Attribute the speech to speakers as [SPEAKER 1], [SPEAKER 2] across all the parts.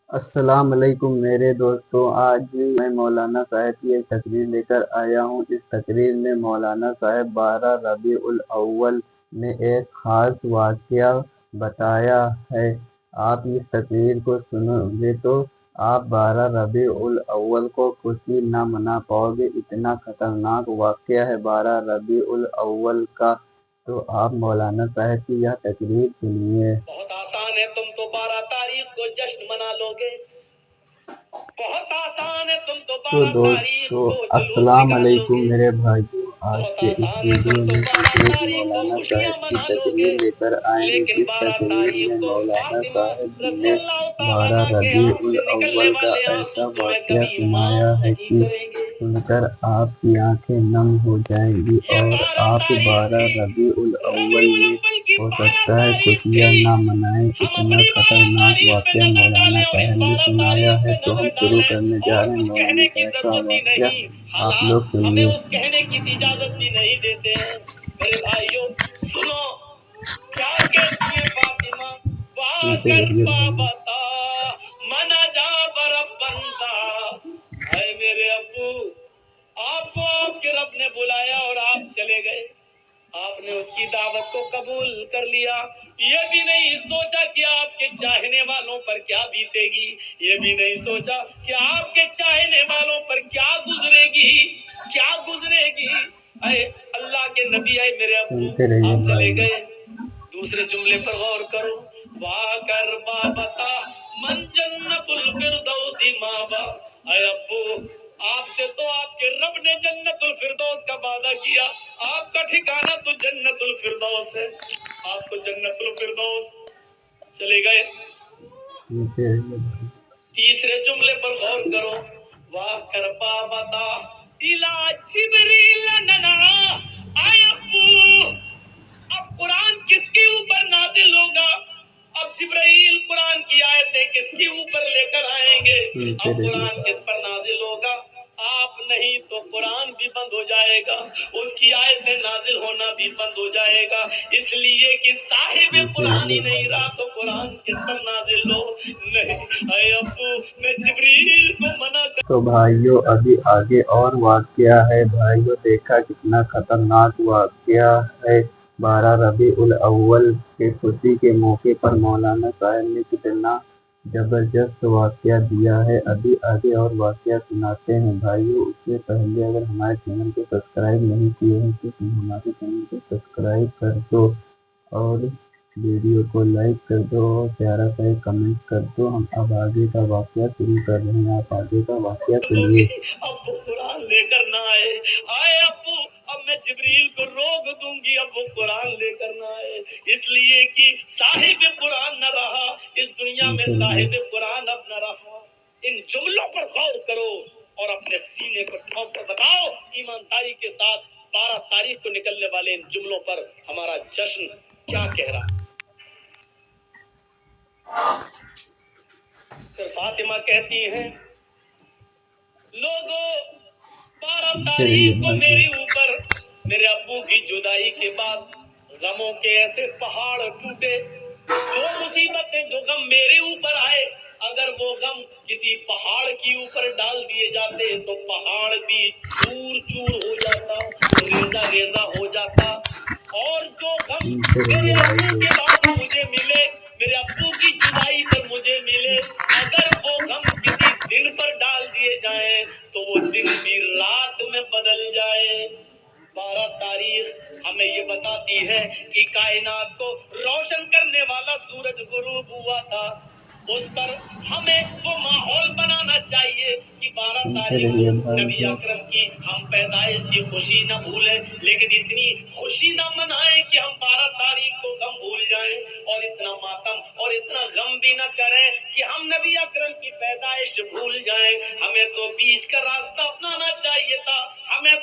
[SPEAKER 1] السلام علیکم میرے دوستوں، آج میں مولانا صاحب کی ایک تقریر لے کر آیا ہوں۔ اس تقریر میں مولانا صاحب 12 ربیع الاول میں ایک خاص واقعہ بتایا ہے۔ آپ اس تقریر کو سنو گے تو آپ 12 ربیع الاول کو خوشی نہ منا پاؤ گے، اتنا خطرناک واقعہ ہے 12 ربیع الاول کا۔ تو آپ مولانا صاحب کی یہ تقریر سنیے۔
[SPEAKER 2] بہت آسان ہے، تم تو 12 تاریخ کو جشن منا لو گے۔ بہت آسان ہے، تم تو 12 تاریخ
[SPEAKER 1] دوستو
[SPEAKER 2] کو جلوس
[SPEAKER 1] السلام
[SPEAKER 2] نکال لو
[SPEAKER 1] علیکم
[SPEAKER 2] گے۔
[SPEAKER 1] میرے بھائیوں، آج
[SPEAKER 2] بہت
[SPEAKER 1] کے اس
[SPEAKER 2] آسان ہے،
[SPEAKER 1] ویڈیو
[SPEAKER 2] تم تو
[SPEAKER 1] میں
[SPEAKER 2] 12
[SPEAKER 1] ایک
[SPEAKER 2] تاریخ کو
[SPEAKER 1] مولانا
[SPEAKER 2] خوشیاں
[SPEAKER 1] صاحب کی
[SPEAKER 2] منا لو
[SPEAKER 1] تقریر
[SPEAKER 2] گے،
[SPEAKER 1] لے کر آئے ہیں۔
[SPEAKER 2] لیکن
[SPEAKER 1] اس
[SPEAKER 2] 12
[SPEAKER 1] تقریر
[SPEAKER 2] تاریخ
[SPEAKER 1] میں
[SPEAKER 2] کو
[SPEAKER 1] مولانا
[SPEAKER 2] فاطمہ
[SPEAKER 1] صاحب
[SPEAKER 2] رضی
[SPEAKER 1] نے
[SPEAKER 2] اللہ تعالیٰ
[SPEAKER 1] 12
[SPEAKER 2] عنہ کے
[SPEAKER 1] ربیع
[SPEAKER 2] آنکھ سے نکلنے
[SPEAKER 1] الاول کا
[SPEAKER 2] والے
[SPEAKER 1] ایسا
[SPEAKER 2] آنسو تمہیں
[SPEAKER 1] واقعہ
[SPEAKER 2] کبھی
[SPEAKER 1] سنایا
[SPEAKER 2] معاف
[SPEAKER 1] ہے
[SPEAKER 2] نہیں
[SPEAKER 1] کہ
[SPEAKER 2] کریں گے۔
[SPEAKER 1] سن کر آپ کی آنکھیں نم ہو جائیں گی،
[SPEAKER 2] یہ
[SPEAKER 1] اور
[SPEAKER 2] 12
[SPEAKER 1] آپ
[SPEAKER 2] تاریخ
[SPEAKER 1] 12
[SPEAKER 2] تھی،
[SPEAKER 1] ربیع
[SPEAKER 2] ربیع
[SPEAKER 1] الاول میں
[SPEAKER 2] الاول کی
[SPEAKER 1] ہو
[SPEAKER 2] 12
[SPEAKER 1] سکتا ہے
[SPEAKER 2] تاریخ
[SPEAKER 1] خوشیاں
[SPEAKER 2] تھی۔
[SPEAKER 1] نہ منائیں۔
[SPEAKER 2] ہم
[SPEAKER 1] اتنا
[SPEAKER 2] اپنی 12
[SPEAKER 1] خطرناک
[SPEAKER 2] تاریخ پہ
[SPEAKER 1] واقعہ
[SPEAKER 2] نظر
[SPEAKER 1] مولانا
[SPEAKER 2] ڈالیں اور اس
[SPEAKER 1] صاحب نے
[SPEAKER 2] 12
[SPEAKER 1] سنایا
[SPEAKER 2] تاریخ
[SPEAKER 1] ہے،
[SPEAKER 2] پہ
[SPEAKER 1] تو ہم
[SPEAKER 2] نظر
[SPEAKER 1] شروع
[SPEAKER 2] ڈالیں
[SPEAKER 1] کرنے جا
[SPEAKER 2] اور
[SPEAKER 1] رہے ہیں
[SPEAKER 2] کچھ
[SPEAKER 1] مولانا
[SPEAKER 2] کہنے کی
[SPEAKER 1] صاحب کا
[SPEAKER 2] ضرورت ہی
[SPEAKER 1] واقعہ۔
[SPEAKER 2] نہیں۔
[SPEAKER 1] آپ لوگ
[SPEAKER 2] حالات ہمیں
[SPEAKER 1] سنیے۔
[SPEAKER 2] اس کہنے کی اجازت بھی نہیں دیتے ہیں۔ میرے بھائیوں سنو کیا کہتی ہیں فاطمہ، وا
[SPEAKER 1] سنتے
[SPEAKER 2] کر
[SPEAKER 1] رہیے بھائی۔
[SPEAKER 2] بابتا منا جا برب بنتا۔ اے میرے ابو، آپ کو آپ کے رب نے بلایا اور آپ چلے گئے، آپ نے اس کی دعوت کو قبول کر لیا۔ یہ بھی نہیں سوچا کہ آپ کے چاہنے والوں پر کیا بیتے گی، یہ بھی نہیں سوچا کہ آپ کے چاہنے والوں پر کیا گزرے گی، کیا گزرے گی۔ اے اللہ کے نبی، اے میرے ابو،
[SPEAKER 1] سنتے رہیے
[SPEAKER 2] آپ چلے
[SPEAKER 1] بھائی۔
[SPEAKER 2] گئے۔ دوسرے جملے پر غور کرو، وا کر بابتا من جنت الفردوس مابا۔ اے ابو، آپ سے تو آپ کے رب نے جنت الفردوس کا وعدہ کیا، آپ کا ٹھکانہ تو جنت الفردوس ہے، آپ تو جنت الفردوس چلے گئے۔
[SPEAKER 1] سنتے رہیے بھائی۔
[SPEAKER 2] تیسرے جملے پر غور کرو، واہ کر بابتا الا جبریل ننا۔ اے ابو، اب قرآن کس کے اوپر نازل ہوگا؟ اب جبرائیل قرآن کی آیتیں کس کے اوپر لے کر آئیں گے؟
[SPEAKER 1] سنتے
[SPEAKER 2] اب
[SPEAKER 1] رہیے
[SPEAKER 2] قرآن کس پر نازل ہوگا؟ آپ نہیں تو قرآن بھی بند ہو جائے گا، اس کی آیتیں نازل ہونا بھی بند ہو جائے گا، اس لیے کہ صاحب
[SPEAKER 1] سنتے
[SPEAKER 2] قرآن ہی
[SPEAKER 1] رہیے
[SPEAKER 2] نہیں
[SPEAKER 1] بھائی۔
[SPEAKER 2] رہا تو قرآن کس پر نازل ہو؟ نہیں، اے ابو، میں جبریل کو منع کر۔
[SPEAKER 1] تو بھائیوں ابھی آگے اور واقعہ ہے۔ بھائیوں دیکھا کتنا خطرناک واقعہ ہے۔ 12 ربیع الاول کے خوشی کے موقع پر مولانا صاحب نے کتنا زبردست واقعہ دیا ہے۔ ابھی آگے اور واقعہ سناتے ہیں بھائیوں۔ اس سے پہلے اگر ہمارے چینل کو سبسکرائب نہیں کیے ہیں تو تم ہمارے چینل کو سبسکرائب کر دو، اور ویڈیو کو لائک کر دو، اور پیارا سا ایک کمنٹ کر دو۔ ہم اب آگے کا واقعہ شروع کر رہے ہیں، آپ آگے کا واقعہ
[SPEAKER 2] دو
[SPEAKER 1] سنیے۔
[SPEAKER 2] گی، اب وہ قرآن لے کر نہ آئے۔ آئے ابو، اب میں جبریل کو روک دوں گی، اب وہ قرآن لے کر نہ آئے، اس لیے کہ صاحب قرآن نہ رہا اس دنیا میں، صاحب قرآن اب نہ رہا۔ ان جملوں پر غور کرو اور اپنے سینے کو ٹھوک کر بتاؤ ایمانداری کے ساتھ 12 تاریخ کو نکلنے والے ان جملوں پر ہمارا جشن کیا کہہ رہا۔ پھر فاطمہ کہتی ہیں، لوگوں 12
[SPEAKER 1] سنتے رہیے
[SPEAKER 2] تاریخ کو
[SPEAKER 1] بھائی۔
[SPEAKER 2] میرے اوپر میرے ابو کی جدائی کے بعد غموں کے ایسے پہاڑ ٹوٹے، جو مصیبتیں جو غم میرے اوپر آئے، اگر وہ غم کسی پہاڑ کے اوپر ڈال دیے جاتے تو پہاڑ بھی چور چور ہو جاتا، ریزہ ریزہ ہو جاتا۔ اور جو غم
[SPEAKER 1] سنتے
[SPEAKER 2] میرے
[SPEAKER 1] رہیے
[SPEAKER 2] ابو
[SPEAKER 1] بھائی۔
[SPEAKER 2] کے بعد مجھے ملے، میرے ابو کی جدائی پر مجھے ملے، اگر وہ غم کسی دن پر ڈال دیے جائیں تو وہ دن بھی رات میں بدل جائے۔ 12 تاریخ ہمیں یہ بتاتی ہے کہ کائنات کو روشن کرنے والا سورج غروب ہوا تھا، اس پر ہمیں وہ ماحول بنانا چاہیے کہ 12
[SPEAKER 1] سنتے
[SPEAKER 2] تاریخ کو
[SPEAKER 1] رہیے
[SPEAKER 2] نبی
[SPEAKER 1] بھائی۔
[SPEAKER 2] اکرم کی ہم پیدائش کی خوشی نہ بھولیں، لیکن اتنی خوشی نہ منائیں کہ ہم 12 تاریخ کو غم بھول جائیں، اور اتنا ماتم اور اتنا غم بھی نہ کریں کہ ہم نبی اکرم کی پیدائش بھول جائیں۔ ہمیں تو بیچ کا راستہ اپنانا چاہیے تھا، ہمیں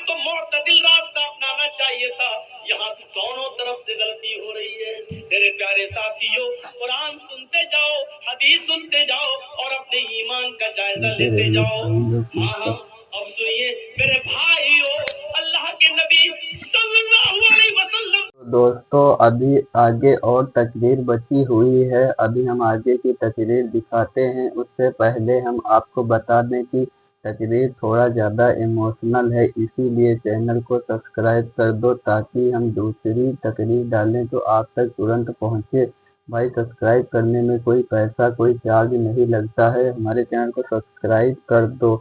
[SPEAKER 2] تو معتدل راستہ اپنانا چاہیے تھا، یہاں دونوں طرف سے غلطی ہو رہی ہے۔ میرے پیارے ساتھیوں، قرآن سنتے جاؤ، حدیث سنتے جاؤ، اور اپنے ایمان کا جائزہ
[SPEAKER 1] سنتے
[SPEAKER 2] لیتے
[SPEAKER 1] رہیے
[SPEAKER 2] جاؤ۔
[SPEAKER 1] بھائیوں کی
[SPEAKER 2] ہاں، اب سنیے میرے بھائیوں، اللہ کے نبی صلی اللہ علیہ وسلم
[SPEAKER 1] दोस्तों अभी आगे और तकरीर बची हुई है, अभी हम आगे की तकरीर दिखाते हैं। उससे पहले हम आपको बता दें कि तकरीर थोड़ा ज़्यादा इमोशनल है, इसीलिए चैनल को सब्सक्राइब कर दो ताकि हम दूसरी तकरीर डालें तो आप तक तुरंत पहुँचे। भाई सब्सक्राइब करने में कोई पैसा कोई चार्ज नहीं लगता है, हमारे चैनल को सब्सक्राइब कर दो।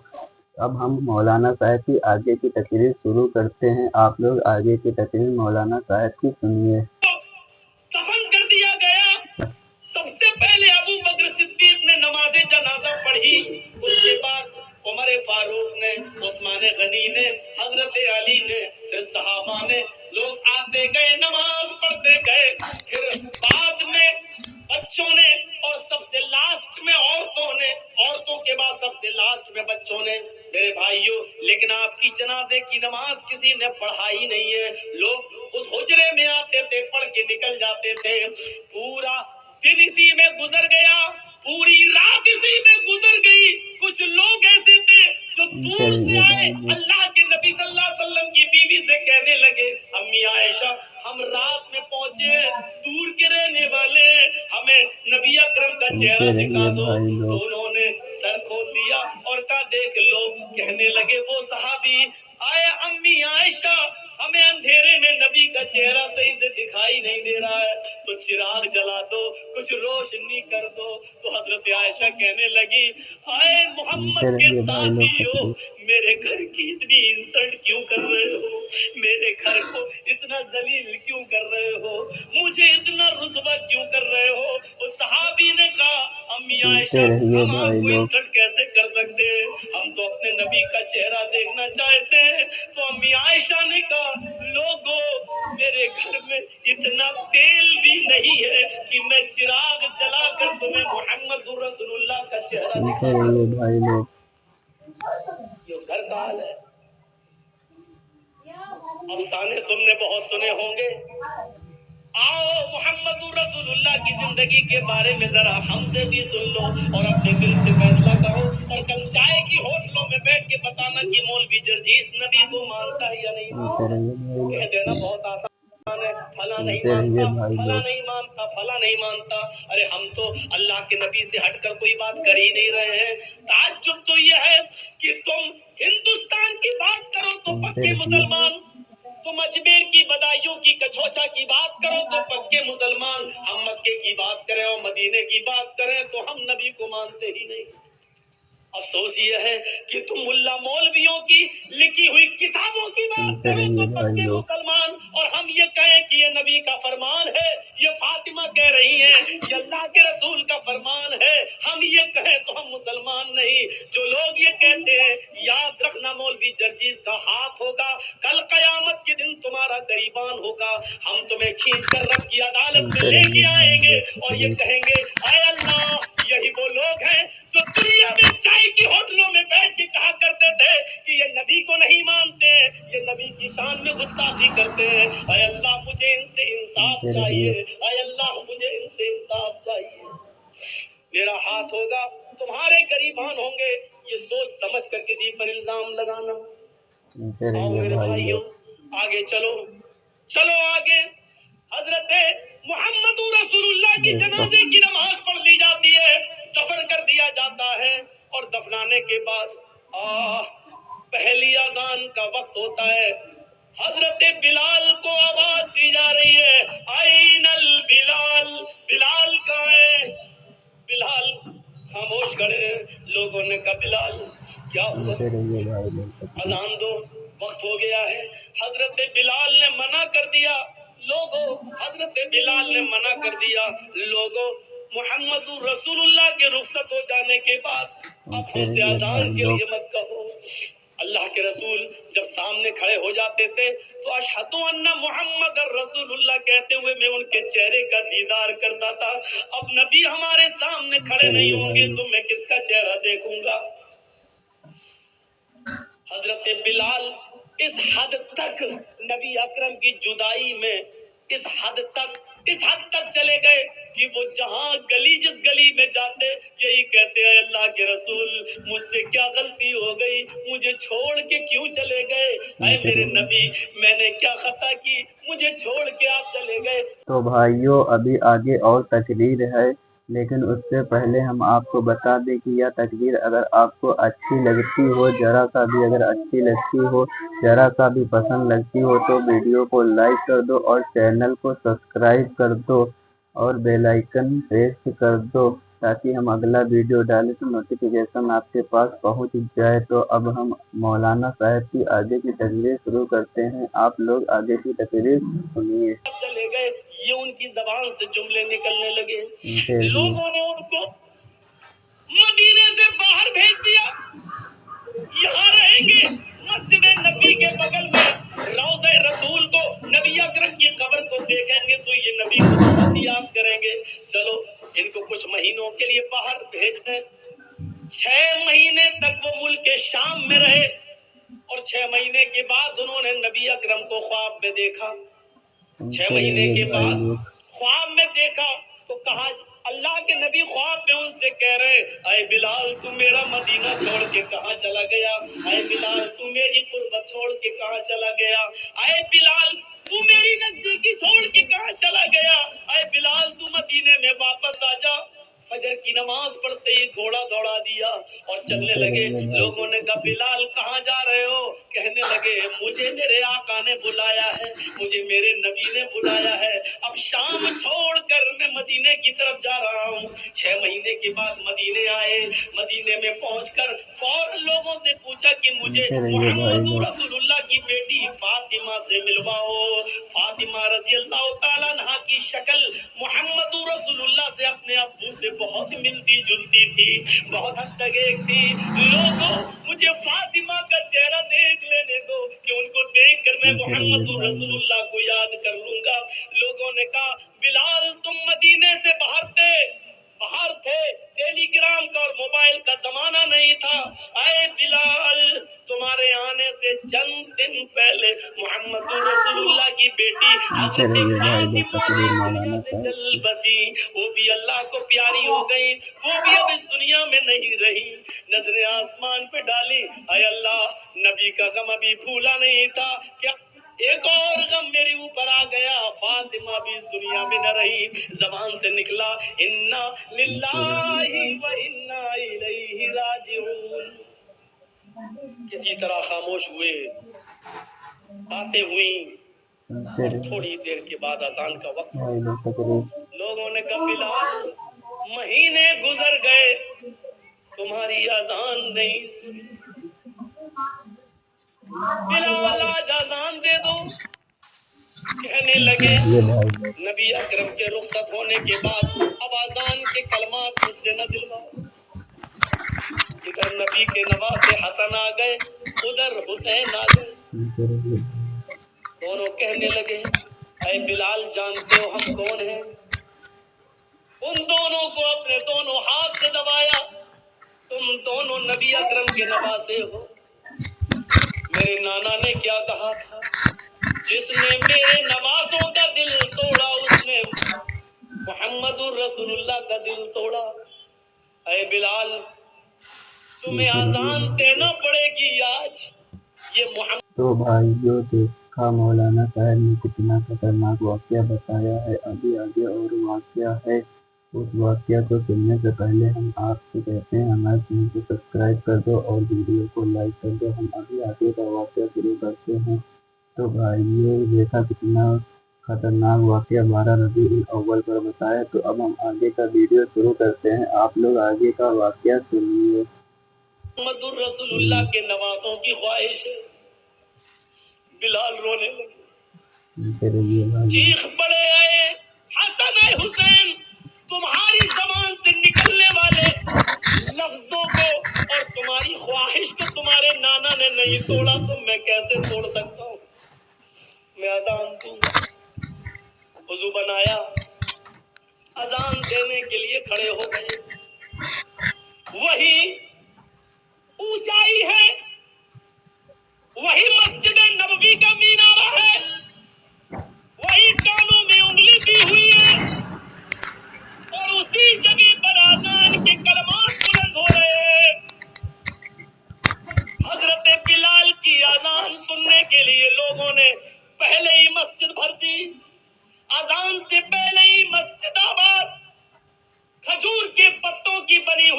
[SPEAKER 1] अब हम मौलाना साहब की आगे की तकरीर शुरू करते हैं। आप लोग आगे की तकरीर मौलाना साहब की सुनिए।
[SPEAKER 2] दफन कर दिया गया। सबसे पहले अबू बकर सिद्दीक ने नमाज जनाजा पढ़ी, उसके बाद उमर फारूक ने, उस्मान गनी ने, हजरत अली ने, फिर सहाबा ने। लोग आते गए, नमाज पढ़ते गए, फिर बाद में बच्चों ने, और सबसे लास्ट में औरतों ने, औरतों के बाद सबसे लास्ट में बच्चों ने। मेरे भाइयों, लेकिन आपकी जनाजे की नमाज किसी ने पढ़ाई नहीं है। लोग उस हुजरे में आते थे, पढ़ के निकल जाते थे। पूरा दिन इसी में गुजर गया, पूरी रात इसी में गुजर गई। कुछ लोग ऐसे थे जो दूर से आए, अल्लाह के नबी सल्लल्लाहु अलैहि वसल्लम की बीवी से कहने लगे, अम्मी आयशा हम रात में पहुंचे, दूर के रहने वाले, हमें नबी अकरम का चेहरा दिखा दो। तो उन्होंने सर खोल दिया और कहा देख लो। कहने लगे वो सहाबी आया, अम्मी आयशा हमें अंधेरे में नबी का चेहरा सही से दिखाई नहीं दे रहा है, तो चिराग जला दो, कुछ रोशनी कर दो। तो हजरत आयशा कहने लगी, आए मोहम्मद के साथियों, मेरे घर की इतनी इंसल्ट क्यों कर रहे हो, मेरे घर को इतना जलील क्यों कर रहे हो, मुझे इतना रुसवा क्यों कर रहे हो। उस सहाबी ने कहा, अम्मी आयशा हम आपको इंसल्ट कैसे कर सकते हैं, हम तो अपने नबी का चेहरा देखना चाहते हैं। तो अम्मी आयशा ने कहा, लोगों मेरे घर में इतना तेल भी नहीं है कि मैं चिराग जलाकर तुम्हें मोहम्मद रसूलुल्लाह का चेहरा दिखा सकूं। ये उस घर का हाल है। अफसाने तुमने बहुत सुने होंगे, आओ मोहम्मद रसूलुल्लाह की जिंदगी के बारे में जरा हमसे भी सुन लो और अपने दिल से फैसला करो। और कल चाय की होटलों में बैठ के बताना कि मौलवी जर्जीस नबी को मानता है या नहीं मानता। कह देना बहुत आसान है, फला नहीं मानता, फला नहीं मानता, फला नहीं मानता। अरे हम तो अल्लाह के नबी से हटकर कोई बात कर ही नहीं रहे हैं। ताज्जुब तो यह है कि तुम हिंदुस्तान की बात करो तो पक्के मुसलमान, तुम अजमेर की बदायूं की कछोचा की बात करो तो पक्के मुसलमान, हम मक्के की बात करें और मदीने की बात करें तो हम नबी को मानते ही नहीं। अफसोस ये है कि तुम मुल्ला मौलवियों की लिखी हुई किताबों की बात करो तो पक्के मुसलमान, और हम ये कहें कि ये नबी का फरमान है, ये फातिमा कह रही है, ये अल्लाह के रसूल का फरमान है, हम ये कहें तो हम मुसलमान नहीं। जो लोग ये कहते हैं, याद रखना मौलवी जर्जीस का हाथ होगा, कल कयामत के दिन तुम्हारा गरीबान होगा। हम तुम्हें खींच कर रब की अदालत में लेके आएंगे और ये कहेंगे, आए अल्लाह, यही वो लोग हैं जो दुनिया में चाय की होटलों में बैठ के कहा करते थे कि ये नबी को नहीं मानते, ये नबी की शान में गुस्ताखी करते हैं। आए अल्लाह मुझे इनसे इंसाफ चाहिए, आए अल्लाह मुझे इनसे इंसाफ चाहिए। मेरा हाथ होगा, तुम्हारे गरीबान होंगे, ये सोच समझ कर किसी पर इल्जाम लगाना। आओ मेरे भाइयों आगे चलो, चलो आगे। हजरत मोहम्मद रसूलुल्लाह की जनाजे की नमाज पढ़ ली जाती है, दफन कर दिया जाता है, और दफनाने के बाद पहली अजान का वक्त होता है। हजरत बिलाल को आवाज दी जा रही है, आइनल बिलाल, बिलाल कहाँ है। बिलाल खामोश खड़े हैं। लोगों ने कहा, बिलाल क्या हुआ, अजान दो, वक्त हो गया है। हजरत बिलाल ने मना कर दिया। लोगों, हजरत बिलाल ने मना कर दिया। लोगों, मोहम्मद रसूलुल्लाह के रुखसत हो जाने के बाद अब हमसे अजान के लिए मत कहो। अल्लाह के रसूल जब सामने खड़े हो जाते थे तो अशहदु अन्ना मोहम्मद रसूलुल्लाह कहते हुए मैं उनके चेहरे का दीदार करता था। अब नबी हमारे सामने खड़े नहीं होंगे तो मैं किसका चेहरा देखूंगा। हजरत बिलाल इस हद तक नबी अकरम की जुदाई में, इस हद तक इस हद तक चले गए कि वो जहां गली जिस गली में जाते यही कहते हैं, अल्लाह के रसूल मुझसे क्या गलती हो गई, मुझे छोड़ के क्यों चले गए, ऐ मेरे नबी मैंने क्या खता की, मुझे छोड़ के आप चले गए।
[SPEAKER 1] तो भाइयों अभी आगे और तकरीर है, लेकिन उससे पहले हम आपको बता दें कि यह तकरीर अगर आपको अच्छी लगती हो, जरा सा भी अगर अच्छी लगती हो, जरा सा भी पसंद लगती हो, तो वीडियो को लाइक कर दो और चैनल को सब्सक्राइब कर दो और बेल आइकन प्रेस कर दो, ताकि हम अगला वीडियो डालें तो नोटिफिकेशन आपके पास पहुंच जाए। तो अब हम मौलाना साहब की आगे की तकरीर शुरू करते हैं। आप लोग आगे की तकरीर सुनिए।
[SPEAKER 2] चले गए, ये उनकी जबान से जुमले निकलने लगे। लोगों ने उनको मदीने से बाहर भेज दिया, यहाँ रहेंगे मस्जिद नबी के बगल में रौज़े रसूल को, नबी अकरम की कब्र को देखेंगे तो ये नबी को बहुत याद करेंगे। चलो इनको कुछ महीनों के लिए बाहर भेज दें। 6 महीने तक वो मुल्क शाम में रहे और 6 महीने के बाद उन्होंने नबी अकरम को ख्वाब में देखा। 6 महीने के बाद ख्वाब में देखा तो कहा, अल्लाह के नबी ख्वाब में उनसे कह रहे, अय बिलाल तू मेरा मदीना छोड़ के कहाँ चला गया, अय बिलाल तू मेरी कुर्बत छोड़ के कहाँ चला गया, अय बिलाल तू मेरी नजदीकी छोड़ के कहाँ चला गया, अय बिलाल तू मदीने में वापस आ जा। फजर की नमाज पढ़ते ही घोड़ा दौड़ा दिया और चलने लगे। लोगों ने कहा, बिलाल कहाँ जा रहे हो? कहने लगे, मुझे मेरे आका ने बुलाया है, मुझे मेरे नबी ने बुलाया है, अब शाम छोड़कर मैं मदीने की तरफ जा रहा हूँ। 6 महीने के बाद मदीने आए। मदीने में पहुंचकर फौरन लोगों से पूछा कि मुझे मोहम्मद रसूलुल्लाह की बेटी फातिमा से मिलवाओ। फातिमा रजी अल्लाह तआला अन्हा की शक्ल मोहम्मद रसूलुल्लाह से अपने अब्बू से बहुत मिलती जुलती थी, बहुत हद तक एक थी। लोगों मुझे फातिमा का चेहरा देख लेने दो कि उनको देखकर मैं मोहम्मद रसूलुल्लाह को याद कर लूंगा। लोगों ने कहा, बिलाल तुम मदीने से बाहर थे, टेलीग्राम का और मोबाइल का जमाना नहीं था। आए बिलाल तुम्हारे आने से चंद दिन पहले मोहम्मद रसूलुल्लाह की बेटी हजरत फातिमा भी दुनिया से चल बसी, वो भी अल्लाह को प्यारी हो गई, वो भी अब इस दुनिया में नहीं रही। नजरें आसमान पे डाली, आय अल्लाह नबी का गम अभी भूला नहीं था, क्या एक और गम मेरे ऊपर आ गया, फातिमा भी इस दुनिया में न रही। जबान से निकला, इन्ना लिल्लाहि व इन्ना इलैहि राजिऊन। किसी तरह खामोश हुए, बातें हुई और थोड़ी देर के बाद अजान का वक्त हुआ। लोगों ने कहा, बिलाल महीने गुजर गए तुम्हारी अजान नहीं सुनी, बिलाल आज अजान दे दो। कहने लगे, नबी अकरम के रुखसत होने के बाद अब अजान के कलमात मुझसे न दिलवाओ। इधर नबी के नवासे हसन आ गए, उधर हुसैन आ गए। दोनों कहने लगे, ऐ बिलाल जानते हो हम कौन हैं? उन दोनों को अपने दोनों हाथ से दबाया, तुम दोनों नबी अकरम के नवासे हो। मेरे नाना ने क्या कहा था, जिसने मेरे नवासों का दिल तोड़ा उसने मोहम्मदुर रसूलुल्लाह का दिल तोड़ा। ऐ बिलाल तुम्हें अजान देना पड़ेगी आज। ये मोहम्मद। तो
[SPEAKER 1] भाइयों देखा मौलाना साहब ने कितना खतरनाक वाकया बताया है। अभी आगे और वाकया है, उस वाकया को सुनने से पहले हम आपसे कहते हैं हमारे चैनल को सब्सक्राइब कर दो और वीडियो को लाइक कर दो। हम अभी आगे का वाकया शुरू करते हैं। तो भाइयों देखा कितना खतरनाक वाकया 12 रबीउल अव्वल पर बताया। तो अब हम आगे का वीडियो शुरू करते हैं, आप लोग आगे का वाकया सुनिए।
[SPEAKER 2] मोहम्मद रसूलुल्लाह के नवासों की ख्वाहिश है। बिलाल रोने लगे, चीख पड़े, आए हसन है हुसैन, तुम्हारी जबान से निकलने वाले लफ्जों को और तुम्हारी ख्वाहिश को तुम्हारे नाना ने नहीं तोड़ा तो मैं कैसे तोड़ सकता हूँ। मैं अजान दूंगा। वजू बनाया, अजान देने के लिए खड़े हो गए। वही ऊंचाई है, वही मस्जिद नबवी का मीनारा है, वही कानों में उंगली दी हुई है,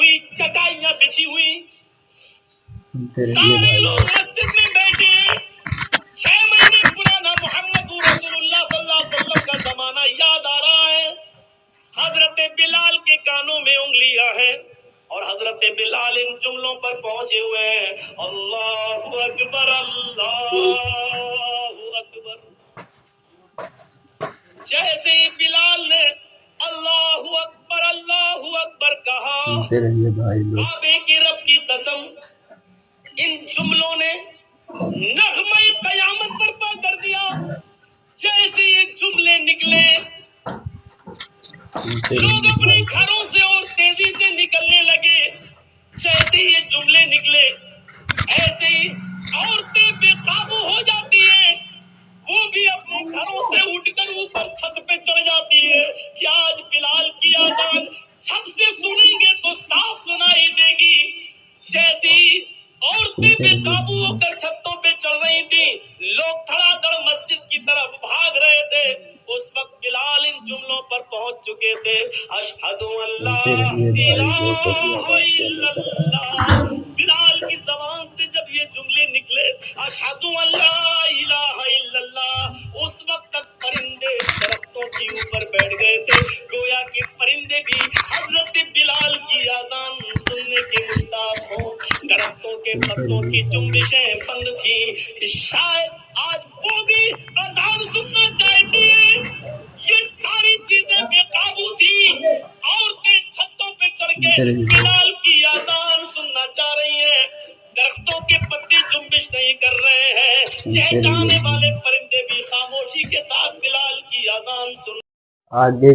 [SPEAKER 2] हुई, चटाइयां बिछी हुई, सारे लोग मस्जिद में बैठे हैं। 6 महीने पुराना मोहम्मद रसूलुल्लाह सल्लल्लाहु अलैहि वसल्लम का जमाना याद आ रहा है। हजरत बिलाल के कानों में उंगलियां हैं और हजरत बिलाल इन जुमलों पर पहुंचे हुए हैं, अल्लाहु अकबर अल्लाहु अकबर। जैसे ही बिलाल ने अल्लाहु अकबर कहा, काबे के रब की कसम, इन जुमलों ने नगमे कयामत बर्पा कर दिया। जैसे ये जुमले निकले, लोग अपने घरों से और तेजी से निकलने लगे। जैसे ये जुमले निकले, ऐसे ही औरतें बेकाबू हो जाती हैं, वो भी अपने घरों से उठकर ऊपर छत पे चढ़ जाती है कि आज बिलाल की आजान छत से सुनेंगे तो साफ सुनाई देगी। जैसे ही औरतें बेकाबू होकर छतों पे चढ़ रही थी, लोग धड़ाधड़ मस्जिद की तरफ भाग रहे थे। उस वक्त बिलाल इन जुमलों पर पहुंच चुके थे, अशहदु अल्ला इलाहा इल्लल्लाह। बिलाल की ज़बान से जब ये जुमले निकले, अशहदु अल्ला इलाहा इल्लल्लाह, उस वक्त तक परिंदे दरख्तों के ऊपर बैठ गए थे। गोया कि परिंदे भी हजरत बिलाल की आजान सुनने के मुश्ताक हों। दरख्तों के पत्तों की जुम्बिशें बंद थी, शायद आज वो भी अजान सुनना चाहती है। ये सारी चीजें बेकाबू थी। औरतें छतों पे चढ़ के बिलाल की आजान सुनना चाह रही हैं। दरख्तों के पत्ते जुम्बिश नहीं कर रहे हैं। चहचहाने वाले परिंदे भी खामोशी के साथ बिलाल की आजान सुन।
[SPEAKER 1] आगे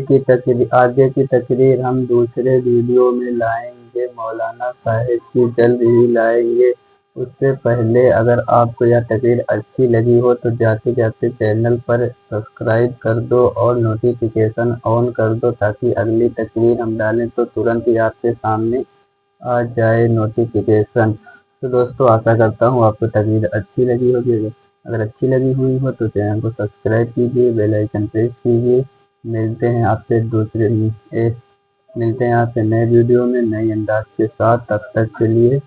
[SPEAKER 1] की तकरीर हम दूसरे वीडियो में लाएंगे, मौलाना साहिब की जल्द ही लाएंगे। उससे पहले अगर आपको यह तकरीर अच्छी लगी हो तो जाते जाते चैनल पर सब्सक्राइब कर दो और नोटिफिकेशन ऑन कर दो, ताकि अगली तकरीर हम डालें तो तुरंत ही आपके सामने आ जाए नोटिफिकेशन। तो दोस्तों, आशा करता हूँ आपको तकरीर अच्छी लगी होगी। अगर अच्छी लगी हुई हो तो चैनल को सब्सक्राइब कीजिए, बेल आइकन प्रेस कीजिए। मिलते हैं आपसे नए वीडियो में नए अंदाज के साथ। तब तक के लिए